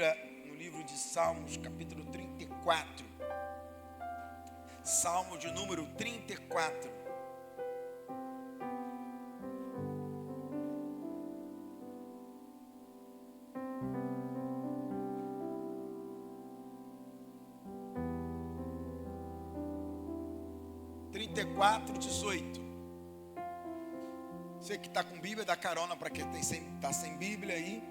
Bíblia no livro de Salmos, capítulo 34. Salmo de número 34. Você que está com Bíblia, dá carona para quem está sem Bíblia aí.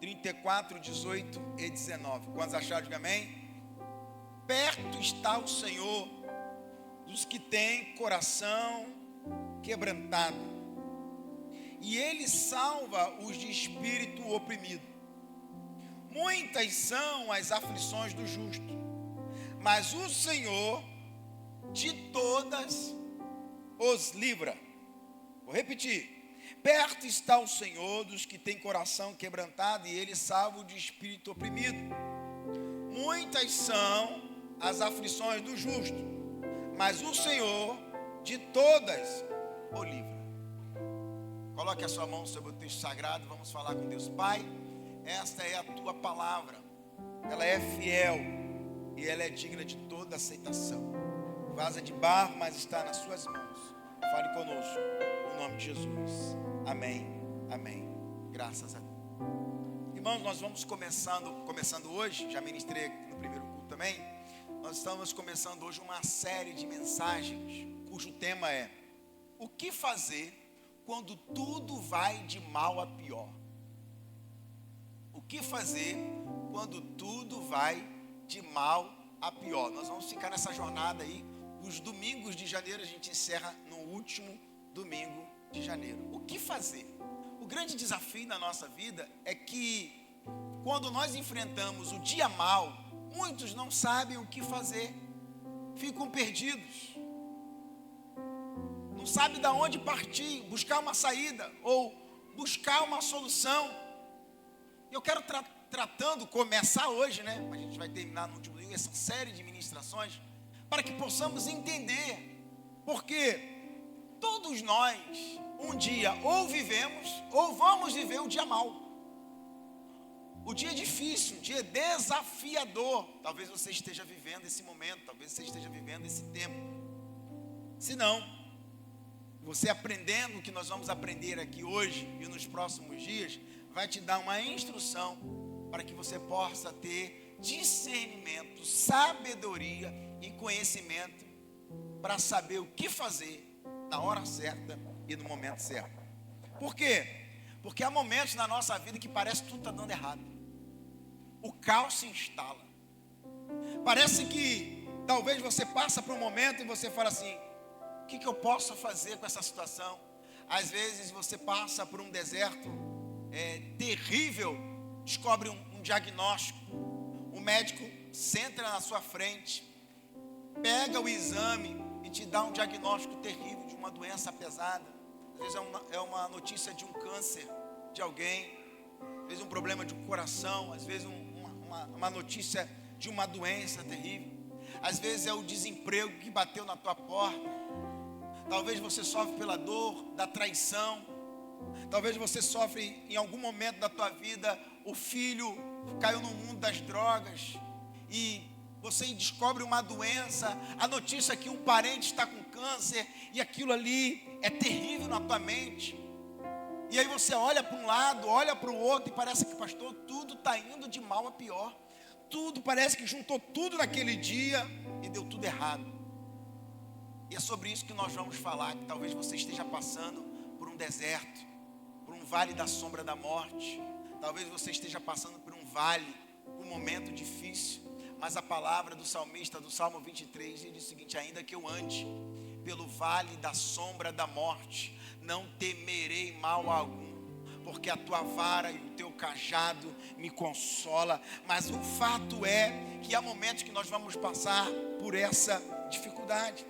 34, 18 e 19. Quantos acharam, diga amém? Perto está o Senhor dos que têm coração quebrantado, e Ele salva os de espírito oprimido. Muitas são as aflições do justo, mas o Senhor de todas os livra. Vou repetir. Perto está o Senhor dos que têm coração quebrantado, e Ele salva o de espírito oprimido. Muitas são as aflições do justo, mas o Senhor de todas o livra. Coloque a sua mão sobre o texto sagrado, vamos falar com Deus. Pai, esta é a tua palavra, ela é fiel e ela é digna de toda aceitação. Vaza de barro, mas está nas suas mãos. Fale conosco, no nome de Jesus. Amém, amém. Graças a Deus. Irmãos, nós vamos começando hoje, já ministrei no primeiro culto também. Nós estamos começando hoje uma série de mensagens, cujo tema é: o que fazer quando tudo vai de mal a pior? O que fazer quando tudo vai de mal a pior? Nós vamos ficar nessa jornada aí. Os domingos de janeiro a gente encerra no último domingo de janeiro. O que fazer? O grande desafio na nossa vida é que quando nós enfrentamos o dia mau, muitos não sabem o que fazer, ficam perdidos, não sabem de onde partir, buscar uma saída ou buscar uma solução. Eu quero começar hoje, né? A gente vai terminar no último domingo essa série de ministrações, para que possamos entender, porque todos nós um dia ou vivemos ou vamos viver o dia mau, o dia difícil, o dia desafiador. Talvez você esteja vivendo esse momento, talvez você esteja vivendo esse tempo. Se não, você aprendendo o que nós vamos aprender aqui hoje e nos próximos dias, vai te dar uma instrução para que você possa ter discernimento, sabedoria e conhecimento para saber o que fazer na hora certa e no momento certo. Por quê? Porque há momentos na nossa vida que parece que tudo está dando errado. O caos se instala. Parece que talvez você passa por um momento e você fala assim: o que eu posso fazer com essa situação? Às vezes você passa por um deserto terrível, descobre um diagnóstico, o médico senta na sua frente, pega o exame e te dá um diagnóstico terrível de uma doença pesada. Às vezes é uma notícia de um câncer de alguém, às vezes um problema de um coração, às vezes uma notícia de uma doença terrível. Às vezes é o desemprego que bateu na tua porta. Talvez você sofre pela dor da traição. Talvez você sofre em algum momento da tua vida, o filho caiu no mundo das drogas e você descobre uma doença, a notícia é que um parente está com câncer, e aquilo ali é terrível na tua mente. E aí você olha para um lado, olha para o outro, e parece que, pastor, tudo está indo de mal a pior. Tudo, parece que juntou tudo naquele dia e deu tudo errado. E é sobre isso que nós vamos falar, que talvez você esteja passando por um deserto, por um vale da sombra da morte. Talvez você esteja passando por um vale, um momento difícil. Mas a palavra do salmista, do Salmo 23, ele diz o seguinte: ainda que eu ande pelo vale da sombra da morte, não temerei mal algum, porque a tua vara e o teu cajado me consola. Mas o fato é que há momentos que nós vamos passar por essa dificuldade.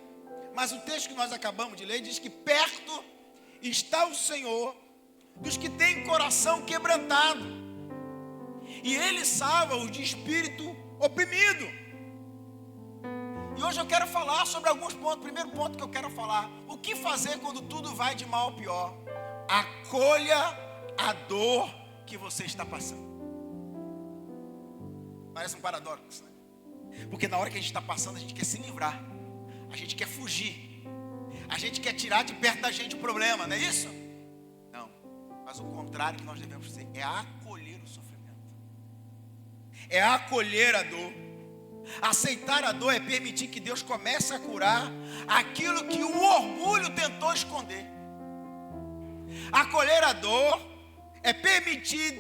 Mas o texto que nós acabamos de ler diz que perto está o Senhor dos que têm coração quebrantado, e Ele salva os de espírito oprimido. E hoje eu quero falar sobre alguns pontos. Primeiro ponto que eu quero falar: o que fazer quando tudo vai de mal ao pior? Acolha a dor que você está passando. Parece um paradoxo, né? Porque na hora que a gente está passando, a gente quer se livrar. A gente quer fugir. A gente quer tirar de perto da gente o problema, não é isso? Não. Mas o contrário que nós devemos fazer é acolher o sofrimento. É acolher a dor. Aceitar a dor é permitir que Deus comece a curar aquilo que o orgulho tentou esconder. Acolher a dor é permitir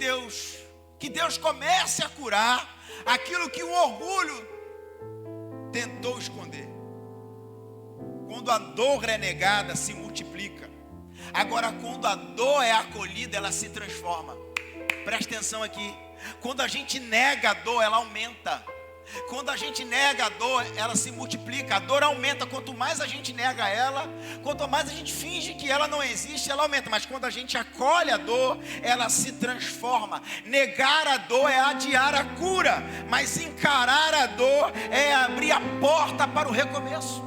que Deus comece a curar aquilo que o orgulho tentou esconder. Quando a dor é negada, se multiplica. Agora, quando a dor é acolhida, ela se transforma. Presta atenção aqui. Quando a gente nega a dor, ela aumenta. Quando a gente nega a dor, ela se multiplica. A dor aumenta. Quanto mais a gente nega ela, quanto mais a gente finge que ela não existe, ela aumenta. Mas quando a gente acolhe a dor, ela se transforma. Negar a dor é adiar a cura, mas encarar a dor é abrir a porta para o recomeço.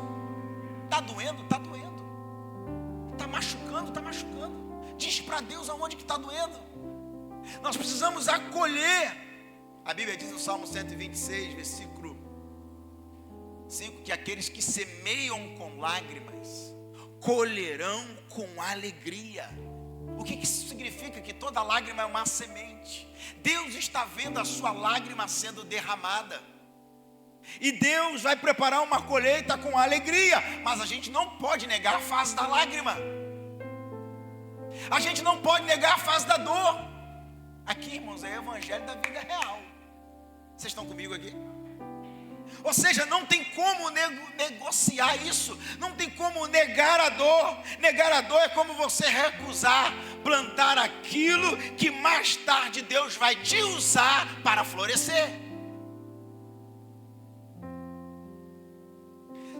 Está doendo? Está doendo. Está machucando? Está machucando. Diz para Deus aonde que está doendo. Nós precisamos acolher. A Bíblia diz no Salmo 126, versículo 5, que aqueles que semeiam com lágrimas, colherão com alegria. O que isso significa? Que toda lágrima é uma semente. Deus está vendo a sua lágrima sendo derramada. E Deus vai preparar uma colheita com alegria. Mas a gente não pode negar a fase da lágrima. A gente não pode negar a fase da dor. Aqui, irmãos, é o evangelho da vida real. Vocês estão comigo aqui? Ou seja, não tem como negociar isso. Não tem como negar a dor. Negar a dor é como você recusar plantar aquilo que mais tarde Deus vai te usar para florescer.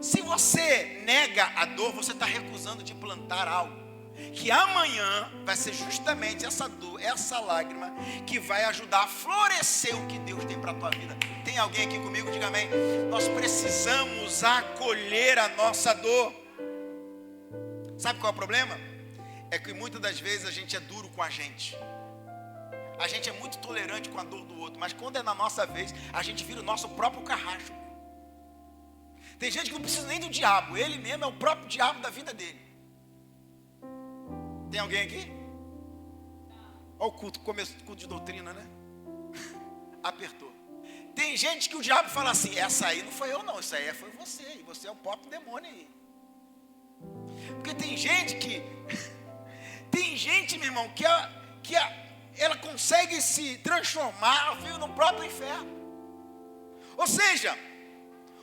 Se você nega a dor, você está recusando de plantar algo que amanhã vai ser justamente essa dor, essa lágrima, que vai ajudar a florescer o que Deus tem para a tua vida. Tem alguém aqui comigo? Diga amém. Nós precisamos acolher a nossa dor. Sabe qual é o problema? É que muitas das vezes a gente é duro com a gente. A gente é muito tolerante com a dor do outro, mas quando é na nossa vez, a gente vira o nosso próprio carrasco. Tem gente que não precisa nem do diabo, ele mesmo é o próprio diabo da vida dele. Tem alguém aqui? Olha o culto, começo do culto de doutrina, né? Apertou. Tem gente que o diabo fala assim: essa aí não foi eu não, essa aí foi você, e você é o próprio demônio aí. Porque tem gente que, meu irmão, ela consegue se transformar, viu, no próprio inferno. Ou seja,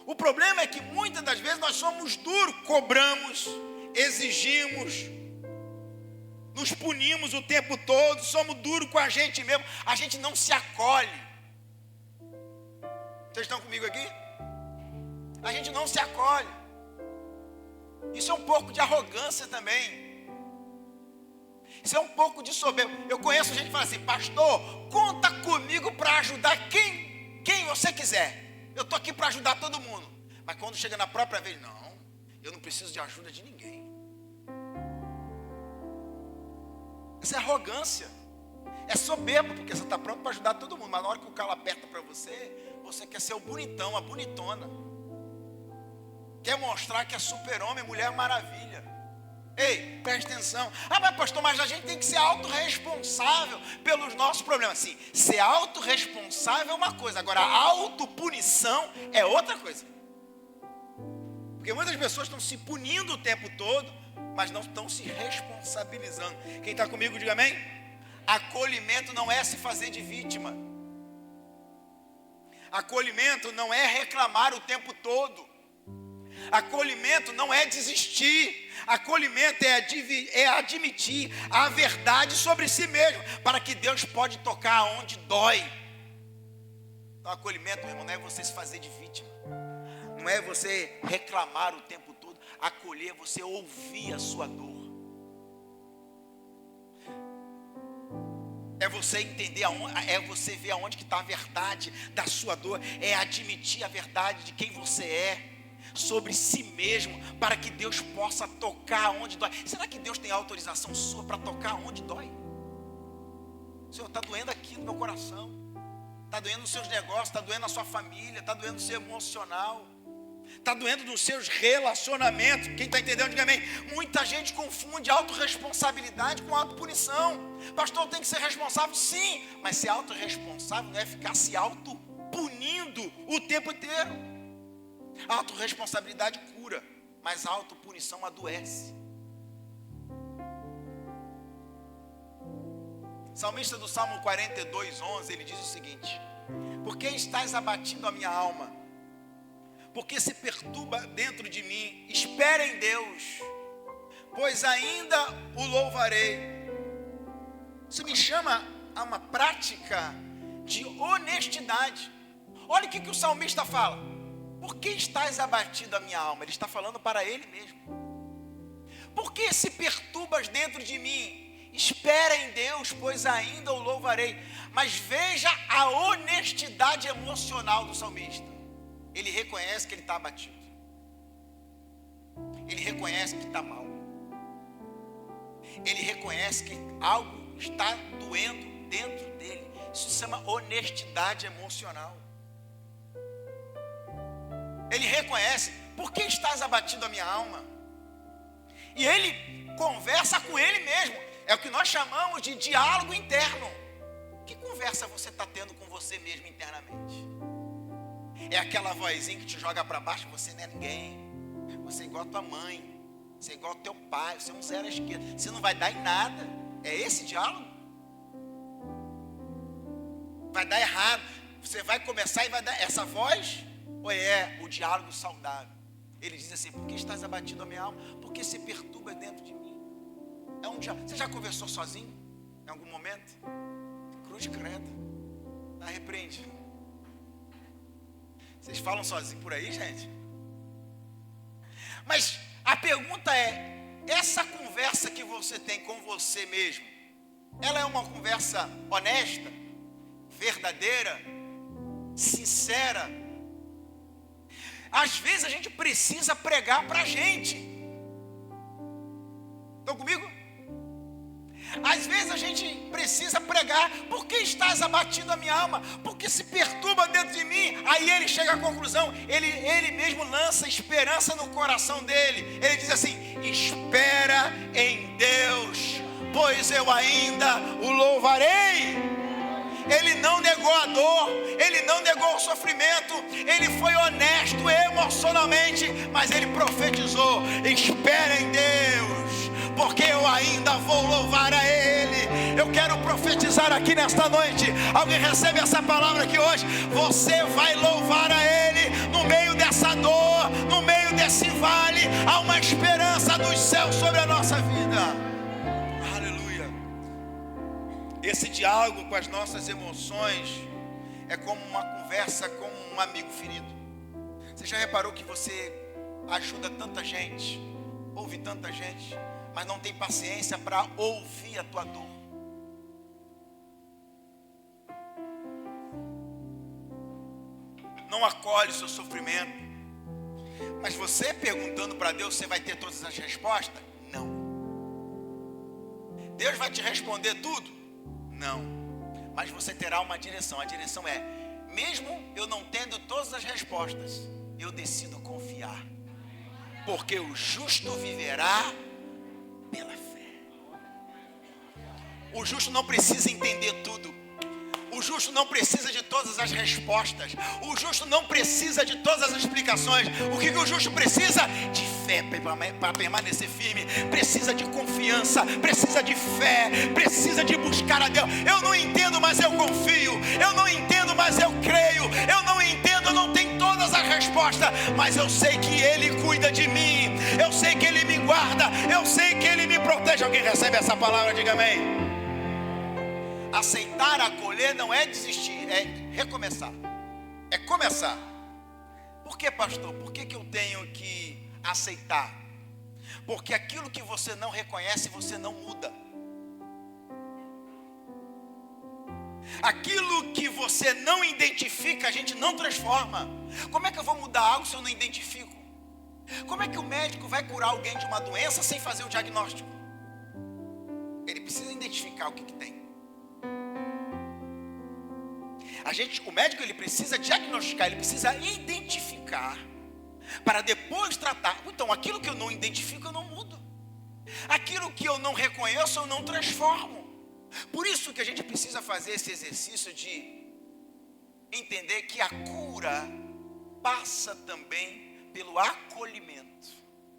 o problema é que muitas das vezes nós somos duros, cobramos, exigimos, nos punimos o tempo todo, somos duros com a gente mesmo, a gente não se acolhe. Vocês estão comigo aqui? A gente não se acolhe. Isso é um pouco de arrogância também. Isso é um pouco de soberba. Eu conheço gente que fala assim: pastor, conta comigo para ajudar quem você quiser. Eu estou aqui para ajudar todo mundo. Mas quando chega na própria vez, não, eu não preciso de ajuda de ninguém. Isso é arrogância. É soberbo, porque você está pronto para ajudar todo mundo. Mas na hora que o calo aperta para você, você quer ser o bonitão, a bonitona. Quer mostrar que é super-homem, mulher maravilha. Ei, presta atenção. Ah, mas pastor, mas a gente tem que ser autorresponsável pelos nossos problemas. Sim, ser autorresponsável é uma coisa. Agora, a autopunição é outra coisa. Porque muitas pessoas estão se punindo o tempo todo, mas não estão se responsabilizando. Quem está comigo, diga amém. Acolhimento não é se fazer de vítima. Acolhimento não é reclamar o tempo todo. Acolhimento não é desistir. Acolhimento é admitir a verdade sobre si mesmo, para que Deus pode tocar onde dói. Então, acolhimento, meu irmão, não é você se fazer de vítima. Não é você reclamar o tempo todo. Acolher é você ouvir a sua dor. É você entender é você ver aonde que está a verdade da sua dor. É admitir a verdade de quem você é sobre si mesmo, para que Deus possa tocar onde dói. Será que Deus tem autorização sua para tocar onde dói? Senhor, está doendo aqui no meu coração. está doendo nos seus negócios, está doendo na sua família, está doendo no seu emocional, está doendo nos seus relacionamentos. Quem está entendendo, diga amém. Muita gente confunde autorresponsabilidade com autopunição. Pastor, tem que ser responsável, sim, mas ser autorresponsável não é ficar se autopunindo o tempo inteiro. A autorresponsabilidade cura, mas a autopunição adoece. O salmista do Salmo 42:11, ele diz o seguinte: por que estás abatido a minha alma? Por que se perturba dentro de mim? Espera em Deus, pois ainda o louvarei. Isso me chama a uma prática de honestidade. Olha o que o salmista fala: por que estás abatido a minha alma? Ele está falando para ele mesmo. Por que se perturbas dentro de mim? Espera em Deus, pois ainda o louvarei. Mas veja a honestidade emocional do salmista. Ele reconhece que ele está abatido. Ele reconhece que está mal. Ele reconhece que algo está doendo dentro dele. Isso se chama honestidade emocional. Ele reconhece: por que estás abatido a minha alma? E ele conversa com ele mesmo. É o que nós chamamos de diálogo interno. Que conversa você está tendo com você mesmo internamente? É aquela vozinha que te joga para baixo: você não é ninguém, você é igual a tua mãe, você é igual ao teu pai, você é um zero à esquerda, você não vai dar em nada. É esse diálogo? Vai dar errado. Você vai começar e vai dar essa voz? Ou é o diálogo saudável? Ele diz assim: por que estás abatido a minha alma? Porque se perturba dentro de mim. É um diálogo. Você já conversou sozinho? Em algum momento? Cruz credo. Tá, repreende. Vocês falam sozinho por aí, gente? Mas a pergunta é: essa conversa que você tem com você mesmo, ela é uma conversa honesta, verdadeira, sincera? Às vezes a gente precisa pregar para a gente. Estão comigo? Às vezes a gente precisa pregar: por que estás abatido a minha alma? Porque se perturba dentro de mim. Aí ele chega à conclusão, ele mesmo lança esperança no coração dele. Ele diz assim: espera em Deus, pois eu ainda o louvarei. Ele não negou a dor, ele não negou o sofrimento, ele foi honesto emocionalmente, mas ele profetizou: espera em Deus, porque eu ainda vou louvar a Ele. Eu quero profetizar aqui nesta noite. Alguém recebe essa palavra aqui hoje? Você vai louvar a Ele no meio dessa dor, no meio desse vale. Há uma esperança dos céus sobre a nossa vida. Aleluia. Esse diálogo com as nossas emoções é como uma conversa com um amigo ferido. Você já reparou que você ajuda tanta gente, ouve tanta gente, mas não tem paciência para ouvir a tua dor? Não acolhe o seu sofrimento. Mas você perguntando para Deus, você vai ter todas as respostas? Não. Deus vai te responder tudo? Não. Mas você terá uma direção. A direção é: mesmo eu não tendo todas as respostas, eu decido confiar, porque o justo viverá pela fé. O justo não precisa entender tudo. O justo não precisa de todas as respostas. O justo não precisa de todas as explicações. O que o justo precisa? De fé para permanecer firme. Precisa de confiança. Precisa de fé. Precisa de buscar a Deus. Eu não entendo, mas eu confio. Eu não entendo, mas eu creio. Eu não entendo, eu não tenho todas as respostas, mas eu sei que Ele cuida de mim. Eu sei que Ele me guarda. Eu sei que Ele me protege. Alguém recebe essa palavra? Diga amém. Aceitar, acolher não é desistir, é recomeçar, é começar. Por que, pastor? Por que eu tenho que aceitar? Porque aquilo que você não reconhece, você não muda. Aquilo que você não identifica, a gente não transforma. Como é que eu vou mudar algo se eu não identifico? Como é que o médico vai curar alguém de uma doença sem fazer o diagnóstico? Ele precisa identificar o que tem. O médico, ele precisa diagnosticar, ele precisa identificar, para depois tratar. Então, aquilo que eu não identifico, eu não mudo. Aquilo que eu não reconheço, eu não transformo. Por isso que a gente precisa fazer esse exercício de entender que a cura passa também pelo acolhimento.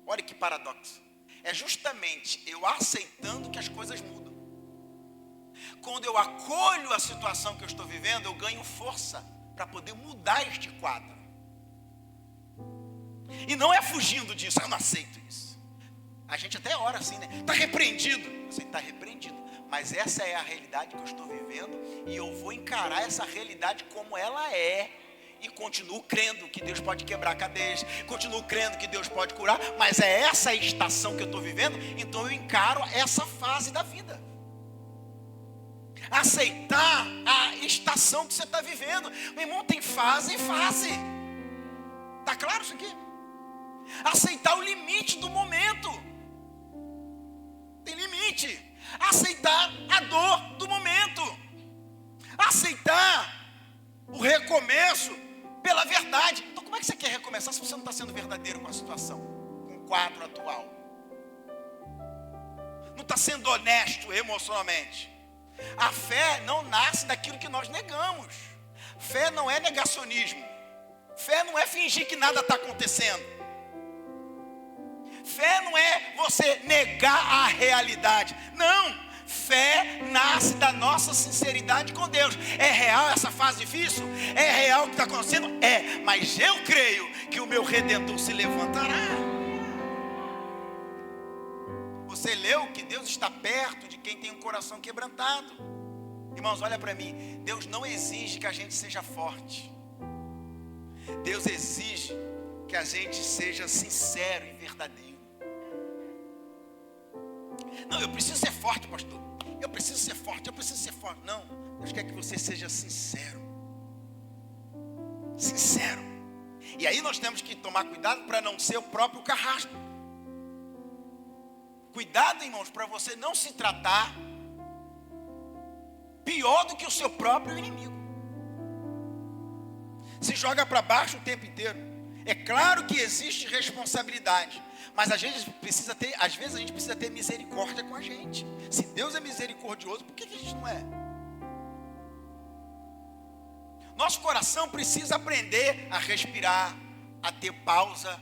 Olha que paradoxo. É justamente eu aceitando que as coisas mudam. Quando eu acolho a situação que eu estou vivendo, eu ganho força para poder mudar este quadro. E não é fugindo disso, eu não aceito isso. A gente até ora assim, né? Está repreendido. Você está repreendido. Mas essa é a realidade que eu estou vivendo. E eu vou encarar essa realidade como ela é. E continuo crendo que Deus pode quebrar cadeias. Continuo crendo que Deus pode curar. Mas é essa a estação que eu estou vivendo. Então eu encaro essa fase da vida. Aceitar a estação que você está vivendo. Meu irmão, tem fase e fase. Está claro isso aqui? Aceitar o limite do momento. Tem limite. Aceitar a dor do momento. Aceitar o recomeço pela verdade. Então como é que você quer recomeçar se você não está sendo verdadeiro com a situação, com o quadro atual? Não está sendo honesto emocionalmente. A fé não nasce daquilo que nós negamos. Fé não é negacionismo. Fé não é fingir que nada está acontecendo. Fé não é você negar a realidade. Não. Fé nasce da nossa sinceridade com Deus. É real essa fase difícil? É real o que está acontecendo? É. Mas eu creio que o meu Redentor se levantará. Você leu que Deus está perto de quem tem um coração quebrantado. Irmãos, olha para mim. Deus não exige que a gente seja forte. Deus exige que a gente seja sincero e verdadeiro. Não, eu preciso ser forte, pastor. Eu preciso ser forte, eu preciso ser forte. Não, Deus quer que você seja sincero. Sincero. E aí nós temos que tomar cuidado para não ser o próprio carrasco. Cuidado, irmãos, para você não se tratar pior do que o seu próprio inimigo. Se joga para baixo o tempo inteiro. É claro que existe responsabilidade, mas às vezes a gente precisa ter misericórdia com a gente. Se Deus é misericordioso, por que a gente não é? Nosso coração precisa aprender a respirar, a ter pausa,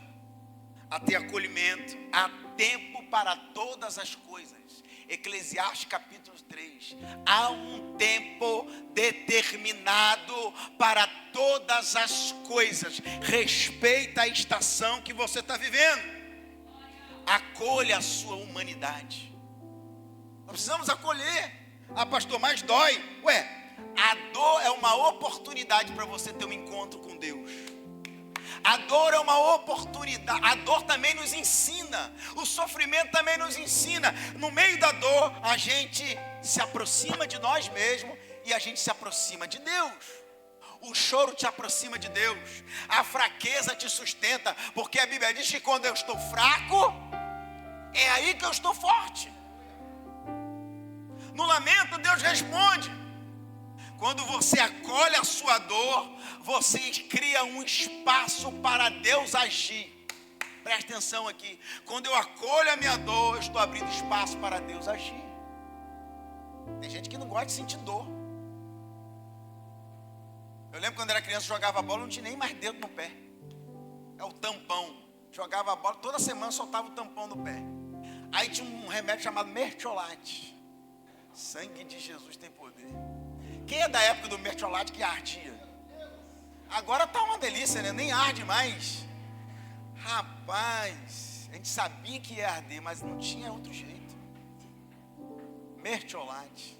a ter acolhimento. Há tempo para todas as coisas. Eclesiastes capítulo 3. Há um tempo determinado para todas as coisas. Respeita a estação que você está vivendo. Acolha a sua humanidade. Nós precisamos acolher. Ah, pastor, mas dói. A dor é uma oportunidade para você ter um encontro com Deus. A dor é uma oportunidade. A dor também nos ensina. O sofrimento também nos ensina. No meio da dor, a gente se aproxima de nós mesmos e a gente se aproxima de Deus. O choro te aproxima de Deus. A fraqueza te sustenta. Porque a Bíblia diz que quando eu estou fraco, é aí que eu estou forte. No lamento, Deus responde. Quando você acolhe a sua dor, você cria um espaço para Deus agir. Presta atenção aqui. Quando eu acolho a minha dor, eu estou abrindo espaço para Deus agir. Tem gente que não gosta de sentir dor. Eu lembro quando era criança, jogava bola, não tinha nem mais dedo no pé. É o tampão. Jogava a bola, toda semana soltava o tampão no pé. Aí tinha um remédio chamado mertiolate. Sangue de Jesus tem poder. Quem é da época do mertiolate que ardia? Agora tá uma delícia, né? Nem arde mais. Rapaz, a gente sabia que ia arder, mas não tinha outro jeito. Mertiolate.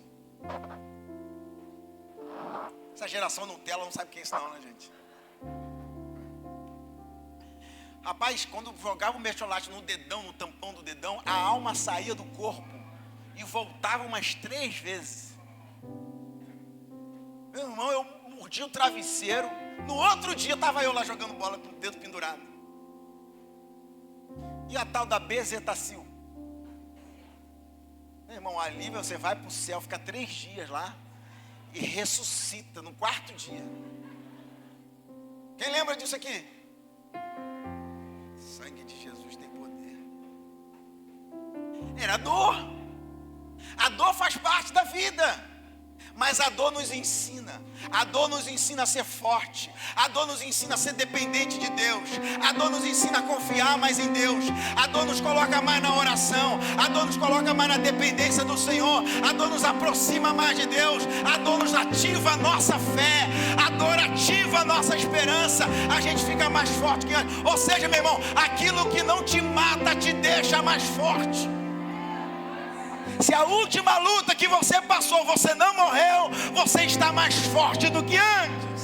Essa geração Nutella não sabe quem é isso não, né, gente? Rapaz, quando jogava o mertiolate no dedão, no tampão do dedão, a alma saía do corpo e voltava umas 3 vezes. Meu irmão, eu mordi o travesseiro. No outro dia estava eu lá jogando bola com o dedo pendurado. E a tal da bezetacil. Meu irmão, ali você vai para o céu, fica 3 dias lá. e ressuscita no quarto dia. Quem lembra disso aqui? O sangue de Jesus tem poder. Era dor. A dor faz parte da vida. Mas a dor nos ensina. A dor nos ensina a ser forte. A dor nos ensina a ser dependente de Deus. A dor nos ensina a confiar mais em Deus. A dor nos coloca mais na oração. A dor nos coloca mais na dependência do Senhor. A dor nos aproxima mais de Deus. A dor nos ativa a nossa fé. A dor ativa a nossa esperança. A gente fica mais forte que antes. Ou seja, meu irmão, aquilo que não te mata te deixa mais forte. Se a última luta que você passou, você não morreu, você está mais forte do que antes.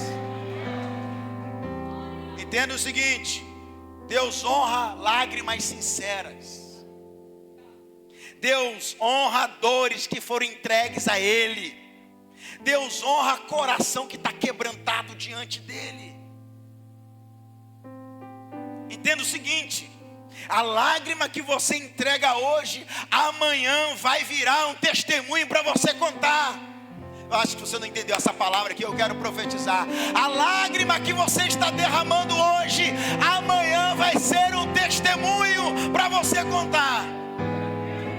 Entenda o seguinte: Deus honra lágrimas sinceras. Deus honra dores que foram entregues a Ele. Deus honra coração que está quebrantado diante dEle. Entenda o seguinte: a lágrima que você entrega hoje, amanhã vai virar um testemunho para você contar. Eu acho que você não entendeu essa palavra aqui, eu quero profetizar. A lágrima que você está derramando hoje, amanhã vai ser um testemunho para você contar.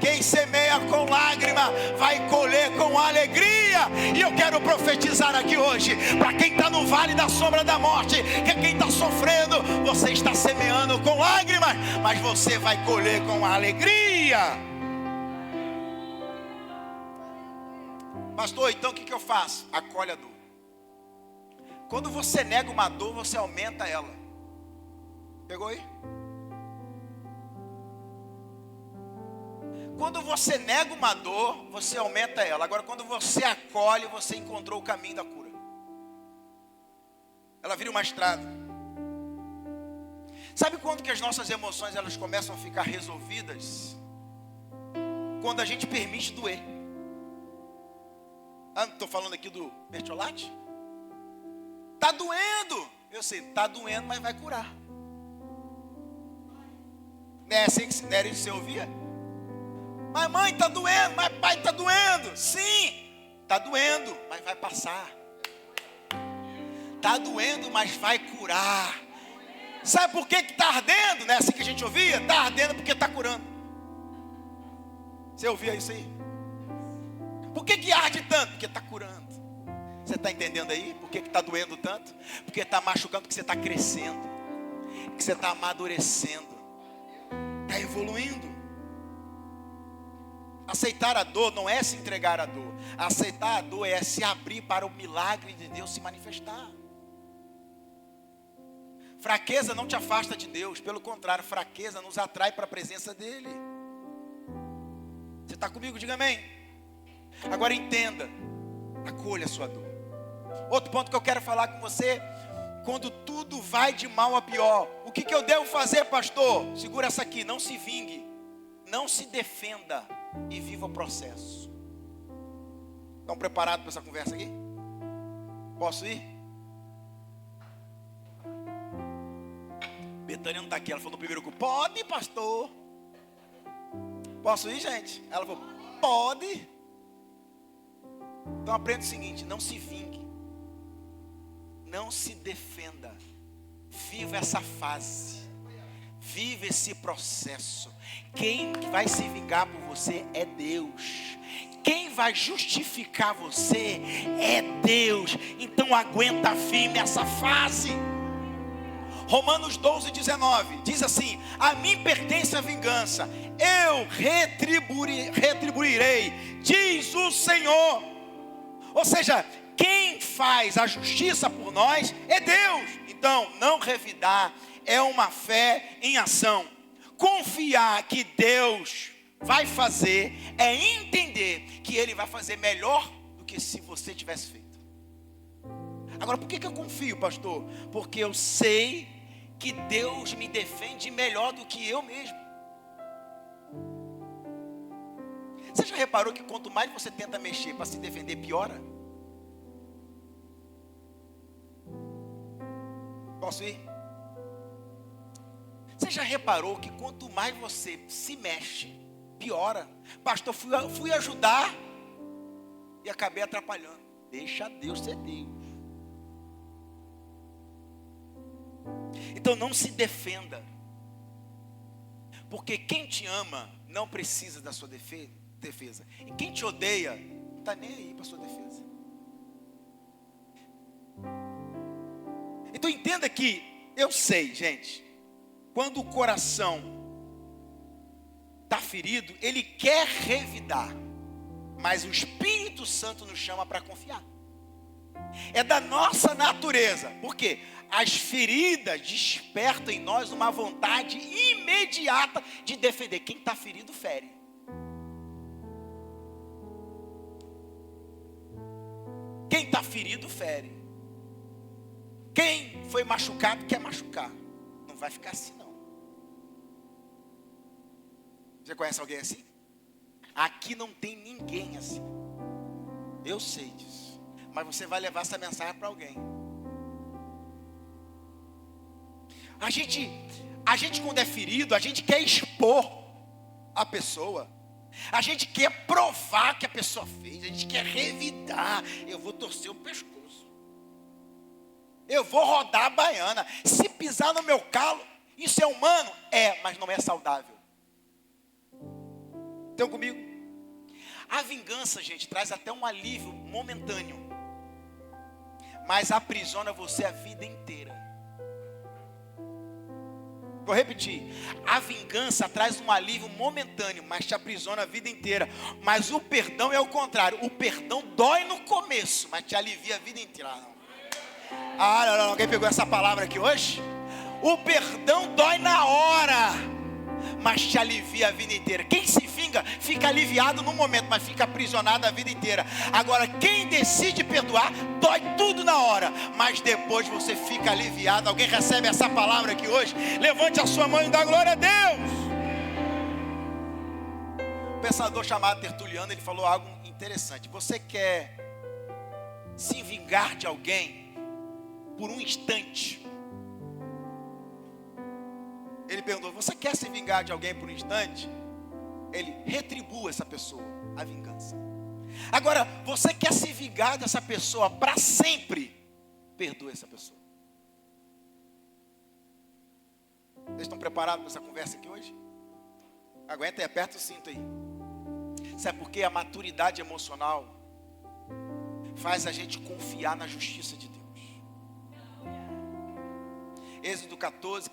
Quem semeia com lágrima vai colher com alegria. E eu quero profetizar aqui hoje para quem está no vale da sombra da morte, que quem está sofrendo, você está semeando com lágrimas, mas você vai colher com alegria. Pastor, então o que eu faço? Acolhe a dor. Quando você nega uma dor, você aumenta ela. Pegou aí? Quando você nega uma dor, você aumenta ela. Agora, quando você acolhe, você encontrou o caminho da cura. Ela vira uma estrada. Sabe quando que as nossas emoções elas começam a ficar resolvidas? Quando a gente permite doer. Ah, não estou falando aqui do mertiolate? Está doendo. Eu sei, está doendo, mas vai curar. Não é assim que você ouvia? Mas mãe, está doendo, mas pai, está doendo. Sim, está doendo, mas vai passar. Está doendo, mas vai curar. Sabe por que está ardendo? Não é assim que a gente ouvia? Está ardendo porque está curando. Você ouvia isso aí? Por que arde tanto? Porque está curando. Você está entendendo aí? Por que está doendo tanto? Porque está machucando, porque você está crescendo. Porque você está amadurecendo. Está evoluindo. Aceitar a dor não é se entregar à dor. Aceitar a dor é se abrir para o milagre de Deus se manifestar. Fraqueza não te afasta de Deus. Pelo contrário, fraqueza nos atrai para a presença dEle. Você está comigo? Diga amém. Agora entenda. Acolha a sua dor. Outro ponto que eu quero falar com você. Quando tudo vai de mal a pior, o que eu devo fazer, pastor? Segura essa aqui, não se vingue. Não se defenda e viva o processo. Estão preparados para essa conversa aqui? Posso ir? Betânia não está aqui, ela falou no primeiro culto. Pode, pastor. Posso ir, gente? Ela falou, pode. Então aprenda o seguinte, não se vingue. Não se defenda. Viva essa fase. Viva esse processo. Quem vai se vingar por você é Deus. Quem vai justificar você é Deus. Então aguenta firme essa fase. Romanos 12:19 diz assim: a mim pertence a vingança, eu retribuirei, diz o Senhor. Ou seja, quem faz a justiça por nós é Deus. Então não revidar é uma fé em ação. Confiar que Deus vai fazer é entender que Ele vai fazer melhor do que se você tivesse feito. Agora, por que eu confio, pastor? Porque eu sei que Deus me defende melhor do que eu mesmo. Você já reparou que quanto mais você tenta mexer para se defender, piora? Posso ir? Você já reparou que quanto mais você se mexe, piora? Pastor, fui ajudar e acabei atrapalhando. Deixa Deus ser Deus. Então não se defenda. Porque quem te ama não precisa da sua defesa. E quem te odeia não está nem aí para a sua defesa. Então entenda que eu sei, gente, quando o coração está ferido, ele quer revidar. Mas o Espírito Santo nos chama para confiar. É da nossa natureza. Por quê? As feridas despertam em nós uma vontade imediata de defender. Quem está ferido, fere. Quem está ferido, fere. Quem foi machucado, quer machucar. Não vai ficar assim, não. Você conhece alguém assim? Aqui não tem ninguém assim. Eu sei disso. Mas você vai levar essa mensagem para alguém. A gente quando é ferido, a gente quer expor a pessoa. A gente quer provar que a pessoa fez. A gente quer revidar. Eu vou torcer o pescoço. Eu vou rodar a baiana. Se pisar no meu calo, isso é humano? É, mas não é saudável. Estão comigo? A vingança, gente, traz até um alívio momentâneo. Mas aprisiona você a vida inteira. Vou repetir. A vingança traz um alívio momentâneo, mas te aprisiona a vida inteira. Mas o perdão é o contrário. O perdão dói no começo, mas te alivia a vida inteira. Não. Alguém pegou essa palavra aqui hoje? O perdão dói na hora, mas te alivia a vida inteira. Quem se vinga, fica aliviado no momento, mas fica aprisionado a vida inteira. Agora, quem decide perdoar, dói tudo na hora, mas depois você fica aliviado. Alguém recebe essa palavra aqui hoje? Levante a sua mão e dá glória a Deus. Um pensador chamado Tertuliano, ele falou algo interessante. Você quer se vingar de alguém por um instante? Ele perguntou, você quer se vingar de alguém por um instante? Ele retribua essa pessoa, a vingança. Agora, você quer se vingar dessa pessoa para sempre? Perdoe essa pessoa. Vocês estão preparados para essa conversa aqui hoje? Aguenta aí, aperta o cinto aí. Sabe por quê? A maturidade emocional faz a gente confiar na justiça de Deus. Êxodo 14.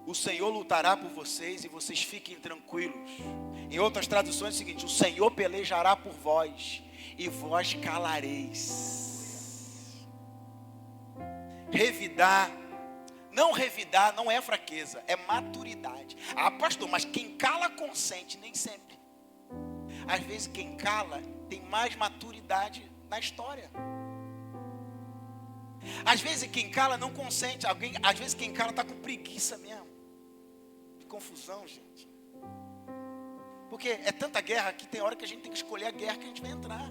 O Senhor lutará por vocês e vocês fiquem tranquilos. Em outras traduções é o seguinte: o Senhor pelejará por vós e vós calareis. Revidar não é fraqueza, é maturidade. Ah, pastor, mas quem cala consente, nem sempre. Às vezes quem cala tem mais maturidade na história. Às vezes quem cala não consente. Às vezes quem cala está com preguiça mesmo. Confusão, gente. Porque é tanta guerra que tem hora que a gente tem que escolher a guerra que a gente vai entrar.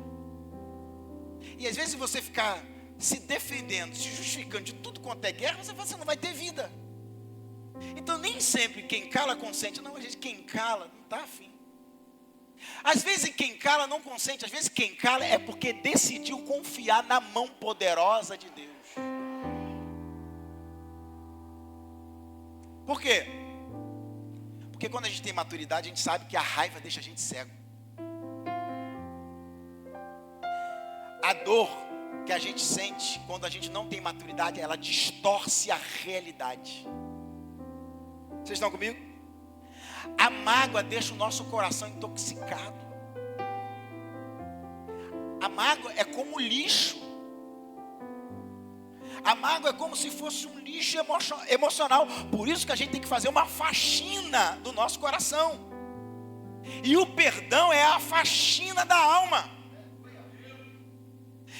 E às vezes você ficar se defendendo, se justificando de tudo quanto é guerra, você não vai ter vida. Então nem sempre quem cala consente. Não, às vezes quem cala não está afim. Às vezes quem cala não consente. Às vezes quem cala é porque decidiu confiar na mão poderosa de Deus. Por quê? Porque quando a gente tem maturidade, a gente sabe que a raiva deixa a gente cego. A dor que a gente sente quando a gente não tem maturidade, ela distorce a realidade. Vocês estão comigo? A mágoa deixa o nosso coração intoxicado. A mágoa é como lixo. A mágoa é como se fosse um lixo emocional. Por isso que a gente tem que fazer uma faxina do nosso coração. E o perdão é a faxina da alma.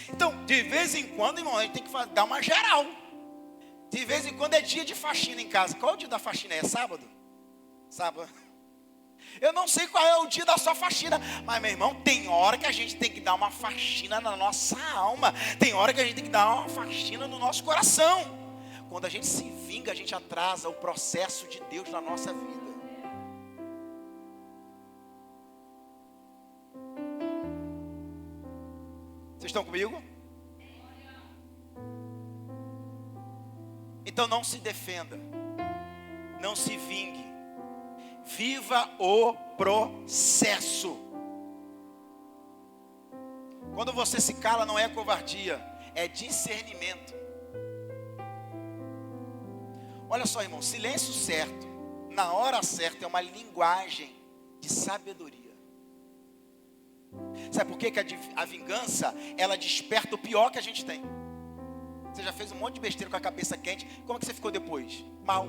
Então, de vez em quando, irmão, a gente tem que dar uma geral. De vez em quando é dia de faxina em casa. Qual é o dia da faxina? É sábado? Sábado. Eu não sei qual é o dia da sua faxina, mas meu irmão, tem hora que a gente tem que dar uma faxina na nossa alma. Tem hora que a gente tem que dar uma faxina no nosso coração. Quando a gente se vinga, a gente atrasa o processo de Deus na nossa vida. Estão comigo? Então não se defenda, não se vingue, viva o processo. Quando você se cala, não é covardia, é discernimento. Olha só, irmão, silêncio certo, na hora certa, é uma linguagem de sabedoria. Sabe por quê? Que a vingança, ela desperta o pior que a gente tem. Você já fez um monte de besteira com a cabeça quente, como é que você ficou depois? Mal.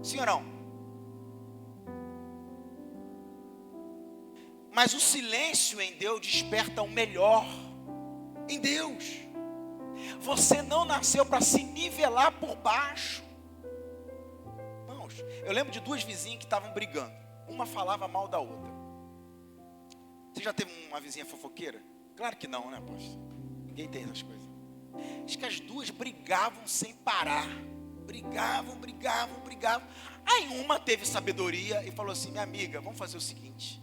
Sim ou não? Mas o silêncio em Deus desperta o melhor em Deus. Você não nasceu para se nivelar por baixo. Irmãos, eu lembro de duas vizinhas que estavam brigando. Uma falava mal da outra. Você já teve uma vizinha fofoqueira? Claro que não, né, pastor? Ninguém tem essas coisas. Acho que as duas brigavam sem parar. Brigavam. Aí uma teve sabedoria e falou assim: minha amiga, vamos fazer o seguinte.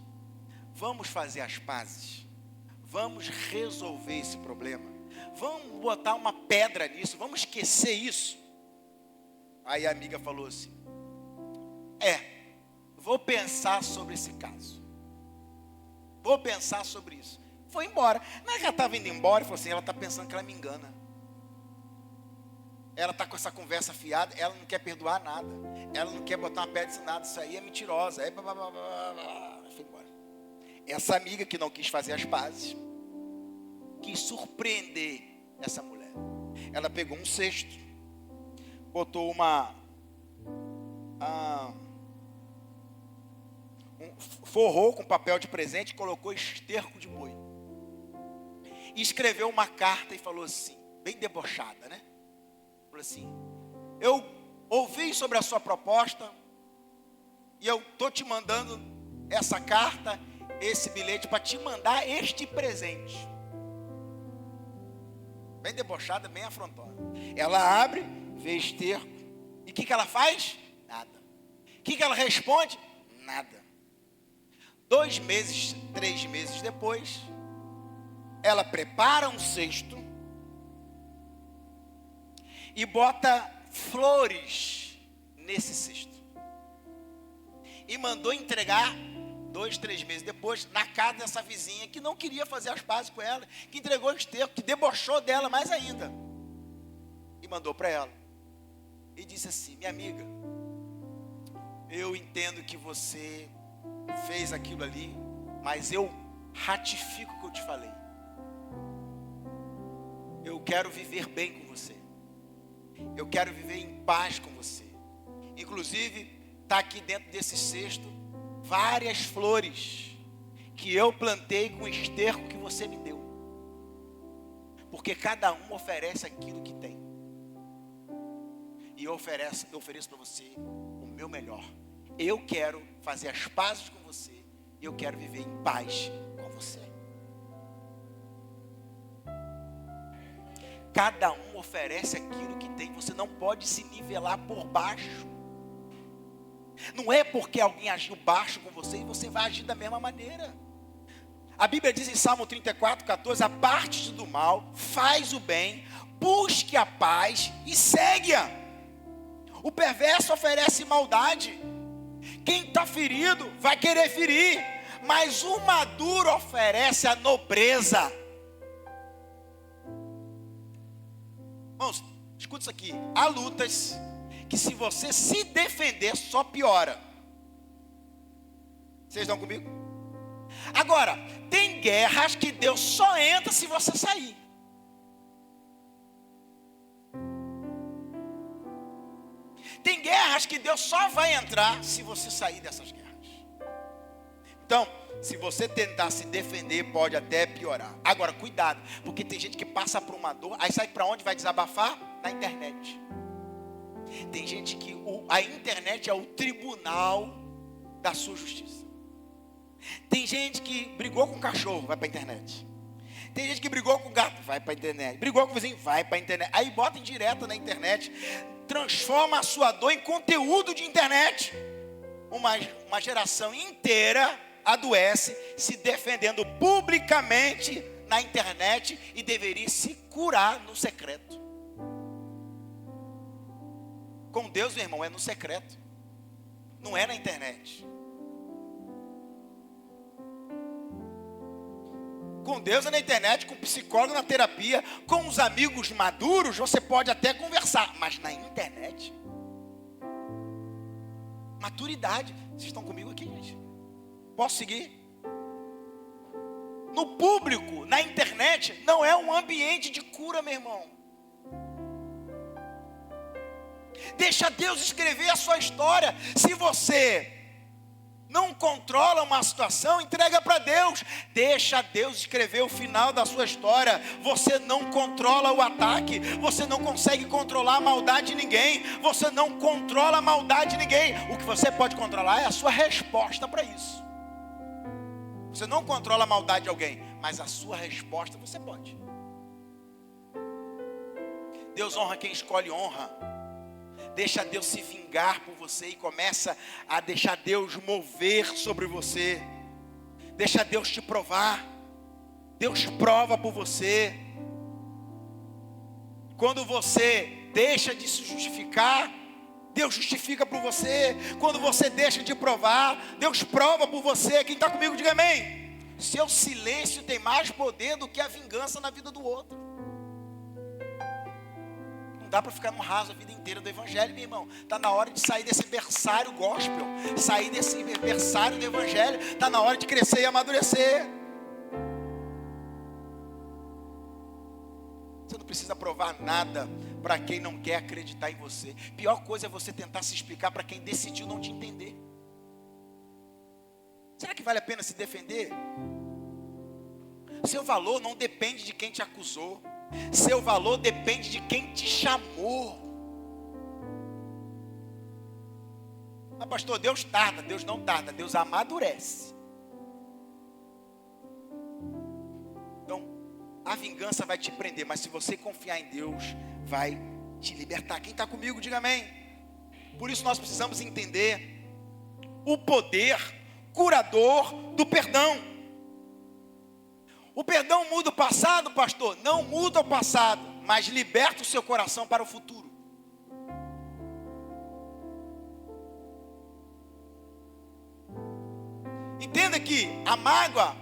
Vamos fazer as pazes. Vamos resolver esse problema. Vamos botar uma pedra nisso. Vamos esquecer isso. Aí a amiga falou assim: vou pensar sobre esse caso. Vou pensar sobre isso. Foi embora. Mas ela estava indo embora e falou assim: ela está pensando que ela me engana. Ela está com essa conversa fiada. Ela não quer perdoar nada. Ela não quer botar uma pedra em nada. Isso aí é mentirosa. Foi embora. Essa amiga que não quis fazer as pazes, quis surpreender essa mulher. Ela pegou um cesto, botou forrou com papel de presente, colocou esterco de boi. E escreveu uma carta e falou assim, bem debochada, né? Falou assim: eu ouvi sobre a sua proposta e eu estou te mandando essa carta, esse bilhete, para te mandar este presente. Bem debochada, bem afrontosa. Ela abre, vê esterco. E o que ela faz? Nada. O que ela responde? Nada. 2 meses, 3 meses depois, ela prepara um cesto e bota flores nesse cesto. E mandou entregar 2, 3 meses depois, na casa dessa vizinha que não queria fazer as pazes com ela, que entregou o esterco, que debochou dela mais ainda. E mandou para ela. E disse assim: minha amiga, eu entendo que você fez aquilo ali, mas eu ratifico o que eu te falei. Eu quero viver bem com você. Eu quero viver em paz com você. Inclusive, está aqui dentro desse cesto várias flores que eu plantei com o esterco que você me deu. Porque cada um oferece aquilo que tem. E eu ofereço para você o meu melhor. Eu quero fazer as pazes com você. E eu quero viver em paz com você. Cada um oferece aquilo que tem. Você não pode se nivelar por baixo. Não é porque alguém agiu baixo com você e você vai agir da mesma maneira. A Bíblia diz em Salmo 34, 14: aparte-te do mal, faz o bem, busque a paz e segue-a. O perverso oferece maldade. Quem está ferido vai querer ferir, mas o maduro oferece a nobreza. Irmãos, escuta isso aqui. Há lutas que, se você se defender, só piora. Vocês estão comigo? Agora, tem guerras que Deus só entra se você sair. Tem guerras que Deus só vai entrar se você sair dessas guerras. Então, se você tentar se defender, pode até piorar. Agora, cuidado, porque tem gente que passa por uma dor, aí sai para onde vai desabafar? Na internet. Tem gente que a internet é o tribunal da sua justiça. Tem gente que brigou com o cachorro, vai para a internet. Tem gente que brigou com o gato, vai para a internet. Brigou com o vizinho, vai para a internet. Aí bota em direto na internet. Transforma a sua dor em conteúdo de internet. Uma geração inteira adoece se defendendo publicamente na internet e deveria se curar no secreto. Com Deus, meu irmão, é no secreto, não é na internet. Com Deus é na internet, com o psicólogo, na terapia, com os amigos maduros, você pode até conversar, mas na internet, maturidade. Vocês estão comigo aqui, gente? Posso seguir? No público, na internet, não é um ambiente de cura, meu irmão. Deixa Deus escrever a sua história. Se você não controla uma situação, entrega para Deus. Deixa Deus escrever o final da sua história. Você não controla o ataque. Você não consegue controlar a maldade de ninguém. Você não controla a maldade de ninguém. O que você pode controlar é a sua resposta para isso. Você não controla a maldade de alguém, mas a sua resposta você pode. Deus honra quem escolhe honra. Deixa Deus se vingar por você e começa a deixar Deus mover sobre você. Deixa Deus te provar. Deus prova por você. Quando você deixa de se justificar, Deus justifica por você. Quando você deixa de provar, Deus prova por você. Quem está comigo, diga amém. Seu silêncio tem mais poder do que a vingança na vida do outro. Dá para ficar no raso a vida inteira do evangelho, meu irmão. Está na hora de sair desse berçário gospel, sair desse berçário do evangelho. Está na hora de crescer e amadurecer. Você não precisa provar nada para quem não quer acreditar em você. Pior coisa é você tentar se explicar para quem decidiu não te entender. Será que vale a pena se defender? Seu valor não depende de quem te acusou. Seu valor depende de quem te chamou. Mas pastor, Deus tarda. Deus não tarda, Deus amadurece. Então, a vingança vai te prender, mas se você confiar em Deus, vai te libertar. Quem está comigo, diga amém. Por isso nós precisamos entender o poder curador do perdão. O perdão muda o passado, pastor? Não muda o passado, mas liberta o seu coração para o futuro. Entenda que a mágoa,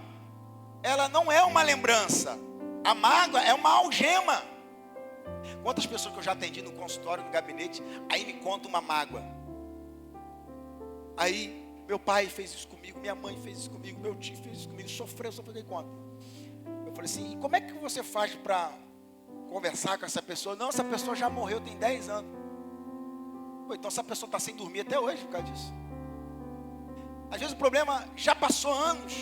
ela não é uma lembrança. A mágoa é uma algema. Quantas pessoas que eu já atendi no consultório, no gabinete, aí me conta uma mágoa. Aí, meu pai fez isso comigo, minha mãe fez isso comigo, meu tio fez isso comigo, sofreu conta. Eu falei assim, e como é que você faz para conversar com essa pessoa? Não, essa pessoa já morreu, tem 10 anos. Pô, então essa pessoa está sem dormir até hoje por causa disso. Às vezes o problema já passou anos.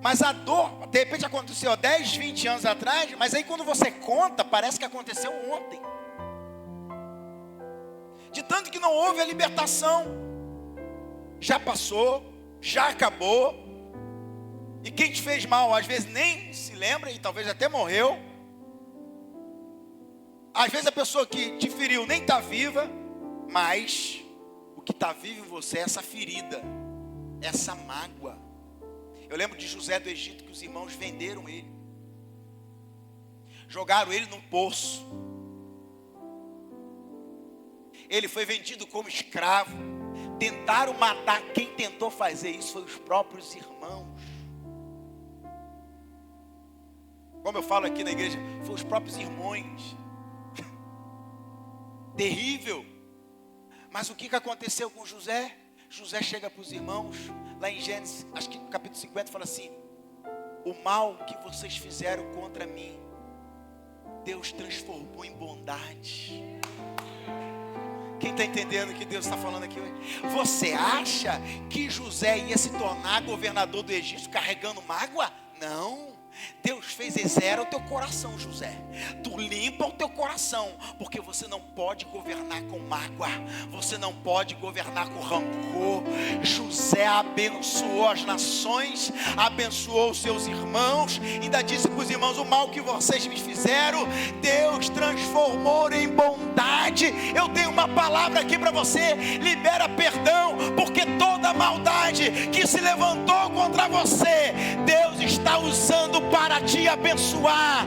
Mas a dor, de repente aconteceu 10, 20 anos atrás, mas aí quando você conta, parece que aconteceu ontem. De tanto que não houve a libertação. Já passou, já acabou. E quem te fez mal, às vezes nem se lembra e talvez até morreu. Às vezes a pessoa que te feriu nem está viva, mas o que está vivo em você é essa ferida, essa mágoa. Eu lembro de José do Egito, que os irmãos venderam ele. Jogaram ele num poço. Ele foi vendido como escravo. Tentaram matar. Quem tentou fazer isso foi os próprios irmãos. Como eu falo aqui na igreja, foram os próprios irmãos. Terrível. Mas o que aconteceu com José? José chega para os irmãos, lá em Gênesis, acho que no capítulo 50, fala assim: o mal que vocês fizeram contra mim, Deus transformou em bondade. Quem está entendendo o que Deus está falando aqui hoje? Você acha que José ia se tornar governador do Egito carregando mágoa? Não. Deus fez e zera o teu coração, José. Tu limpa o teu coração, porque você não pode governar com mágoa, você não pode governar com rancor. José abençoou as nações, abençoou os seus irmãos, ainda disse para os irmãos: o mal que vocês me fizeram, Deus transformou em bondade. Eu tenho uma palavra aqui para você: libera perdão, porque toda maldade que se levantou contra você, Deus está usando para te abençoar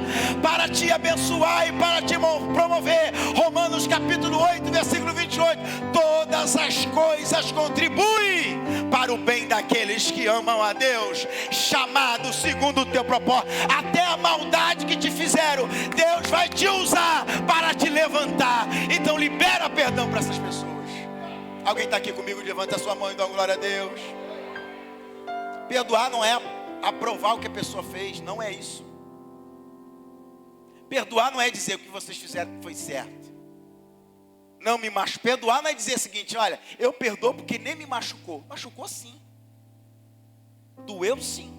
e para te promover. Romanos capítulo 8, versículo 28: todas as coisas contribuem para o bem daqueles que amam a Deus, chamados segundo o teu propósito. Até a maldade que te fizeram, Deus vai te usar para te levantar. Então libera perdão para essas pessoas. Alguém está aqui comigo? Levanta a sua mão e dá glória a Deus. Perdoar não é aprovar o que a pessoa fez, não é isso. Perdoar não é dizer o que vocês fizeram foi certo. Não me machucou. Perdoar não é dizer o seguinte: olha, eu perdoo porque nem me machucou. Machucou sim. Doeu sim.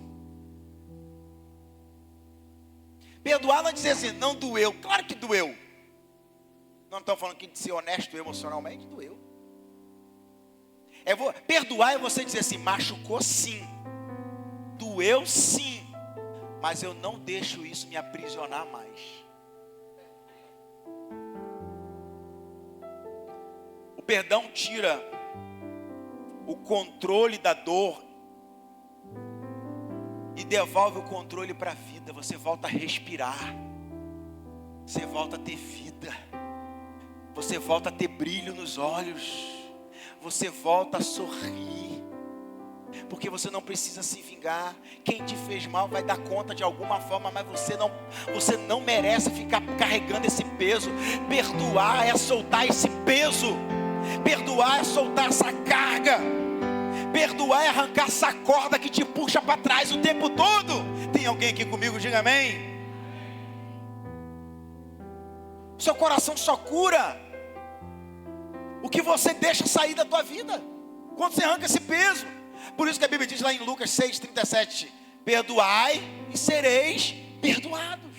Perdoar não é dizer assim: não doeu. Claro que doeu. Não estamos falando aqui de ser honesto emocionalmente. Doeu. Perdoar é você dizer assim: machucou sim. Doeu sim, mas eu não deixo isso me aprisionar mais. O perdão tira o controle da dor e devolve o controle para a vida. Você volta a respirar, você volta a ter vida, você volta a ter brilho nos olhos, você volta a sorrir. Porque você não precisa se vingar. Quem te fez mal vai dar conta de alguma forma, mas você não merece ficar carregando esse peso. Perdoar é soltar esse peso. Perdoar é soltar essa carga. Perdoar é arrancar essa corda que te puxa para trás o tempo todo. Tem alguém aqui comigo? Diga amém. Seu coração só cura o que você deixa sair da tua vida, quando você arranca esse peso. Por isso que a Bíblia diz lá em Lucas 6,37: perdoai e sereis perdoados.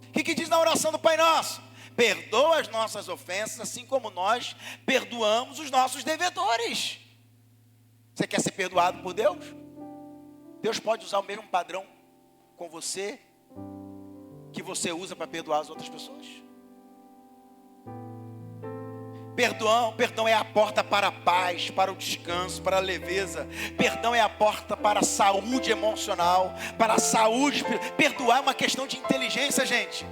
O que diz na oração do Pai Nosso? Perdoa as nossas ofensas, assim como nós perdoamos os nossos devedores. Você quer ser perdoado por Deus? Deus pode usar o mesmo padrão com você que você usa para perdoar as outras pessoas. Perdão é a porta para a paz, para o descanso, para a leveza. Perdão é a porta para a saúde emocional, para a saúde. Perdoar é uma questão de inteligência, gente.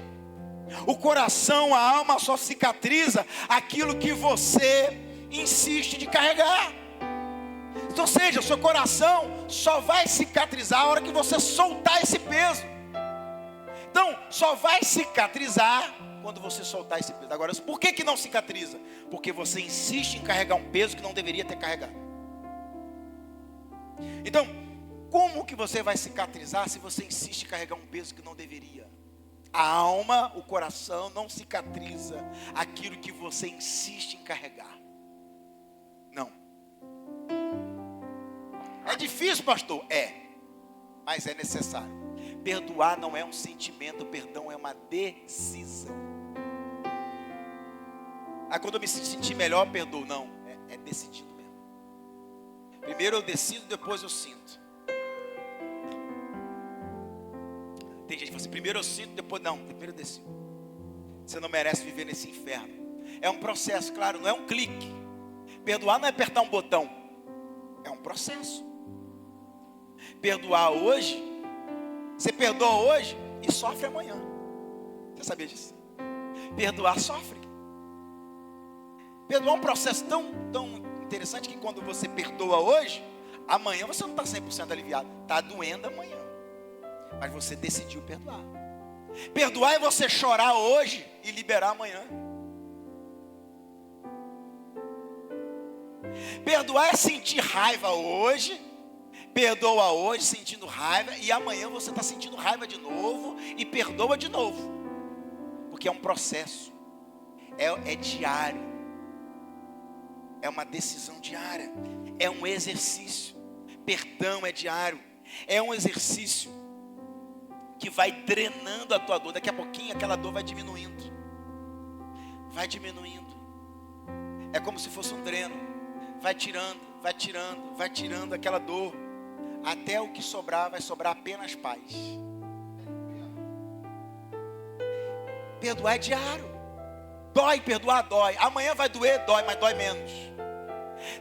O coração, a alma só cicatriza aquilo que você insiste de carregar. Ou seja, o seu coração só vai cicatrizar a hora que você soltar esse peso. Então, só vai cicatrizar quando você soltar esse peso. Agora, por que não cicatriza? Porque você insiste em carregar um peso que não deveria ter carregado. Então, como que você vai cicatrizar se você insiste em carregar um peso que não deveria? A alma, o coração não cicatriza aquilo que você insiste em carregar. Não. É difícil, pastor? É. Mas é necessário. Perdoar não é um sentimento, perdão é uma decisão. Quando eu me sentir melhor, eu perdoo. Não, é decidido mesmo. Primeiro eu decido, depois eu sinto. Tem gente que fala assim: primeiro eu sinto, depois não, primeiro eu decido. Você não merece viver nesse inferno. É um processo, claro, não é um clique. Perdoar não é apertar um botão, é um processo. Perdoar hoje, você perdoa hoje e sofre amanhã. Você sabia disso? Perdoar sofre. Perdoar é um processo tão interessante que quando você perdoa hoje, amanhã você não está 100% aliviado. Está doendo amanhã. Mas você decidiu perdoar. Perdoar é você chorar hoje e liberar amanhã. Perdoar é sentir raiva hoje. Perdoa hoje sentindo raiva e amanhã você está sentindo raiva de novo e perdoa de novo. Porque é um processo. É diário. É uma decisão diária. É um exercício. Perdão é diário. É um exercício. que vai drenando a tua dor. Daqui a pouquinho aquela dor vai diminuindo. Vai diminuindo. É como se fosse um dreno. Vai tirando, vai tirando, vai tirando aquela dor. Até o que sobrar, vai sobrar apenas paz. Perdoar é diário. Dói, perdoar dói. Amanhã vai doer, dói, mas dói menos.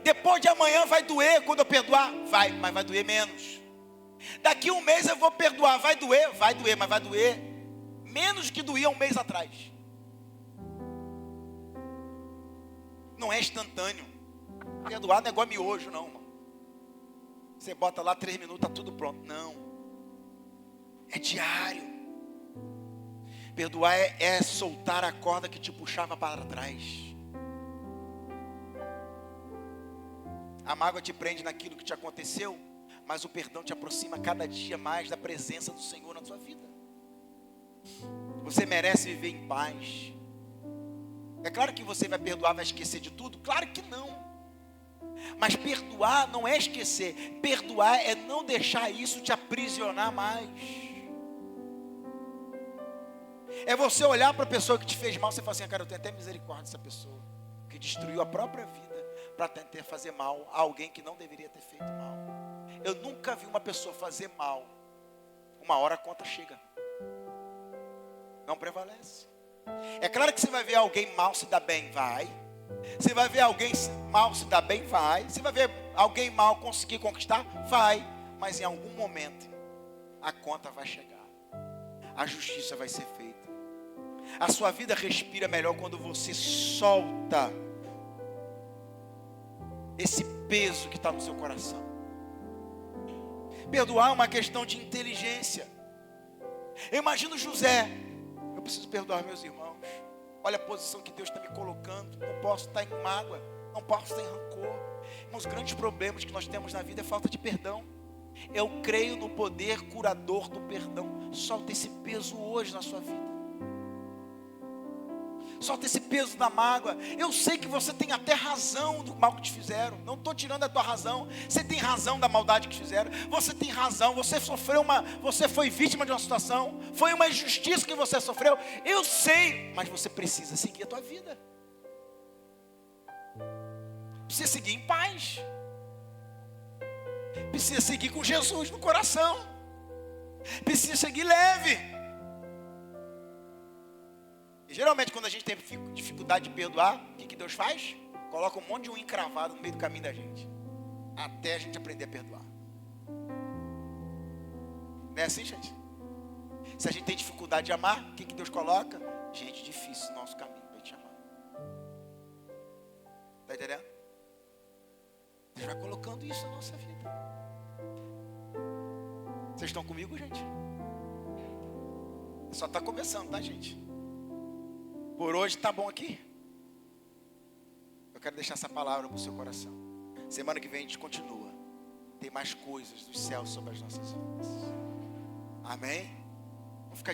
Depois de amanhã vai doer, quando eu perdoar, vai, mas vai doer menos. Daqui um mês eu vou perdoar, vai doer, mas vai doer menos que doía um mês atrás. Não é instantâneo. Perdoar não é igual miojo, não, mano. Você bota lá 3 minutos, está tudo pronto. Não. É diário. Perdoar é soltar a corda que te puxava para trás. A mágoa te prende naquilo que te aconteceu, mas o perdão te aproxima cada dia mais da presença do Senhor na sua vida. Você merece viver em paz. É claro que você vai perdoar, vai esquecer de tudo? Claro que não. Mas perdoar não é esquecer. Perdoar é não deixar isso te aprisionar mais. É você olhar para a pessoa que te fez mal, você fala assim, cara, eu tenho até misericórdia dessa pessoa, que destruiu a própria vida para tentar fazer mal a alguém que não deveria ter feito mal. Eu nunca vi uma pessoa fazer mal. Uma hora a conta chega. Não prevalece. É claro que você vai ver alguém mal se dar bem, vai. Você vai ver alguém mal se dar bem, vai. Você vai ver alguém mal conseguir conquistar, vai. Mas em algum momento, a conta vai chegar. A justiça vai ser feita. A sua vida respira melhor quando você solta esse peso que está no seu coração. Perdoar é uma questão de inteligência. Eu imagino José. Eu preciso perdoar meus irmãos. Olha a posição que Deus está me colocando. Não posso estar em mágoa. Não posso estar em rancor. Os grandes problemas que nós temos na vida é falta de perdão. Eu creio no poder curador do perdão. Solta esse peso hoje na sua vida. Solta esse peso da mágoa. Eu sei que você tem até razão do mal que te fizeram. Não estou tirando a tua razão. Você tem razão da maldade que fizeram. Você tem razão. Você foi vítima de uma situação. Foi uma injustiça que você sofreu. Eu sei. Mas você precisa seguir a tua vida. Precisa seguir em paz. Precisa seguir com Jesus no coração. Precisa seguir leve. E geralmente quando a gente tem dificuldade de perdoar, o que Deus faz? Coloca um monte de unha encravado no meio do caminho da gente. Até a gente aprender a perdoar. Não é assim, gente? Se a gente tem dificuldade de amar, o que Deus coloca? Gente difícil no nosso caminho para te amar. Está entendendo? Deus vai colocando isso na nossa vida. Vocês estão comigo, gente? Só está começando, tá, gente? Por hoje está bom aqui. Eu quero deixar essa palavra no seu coração. Semana que vem a gente continua. Tem mais coisas dos céus sobre as nossas vidas. Amém? Vamos ficar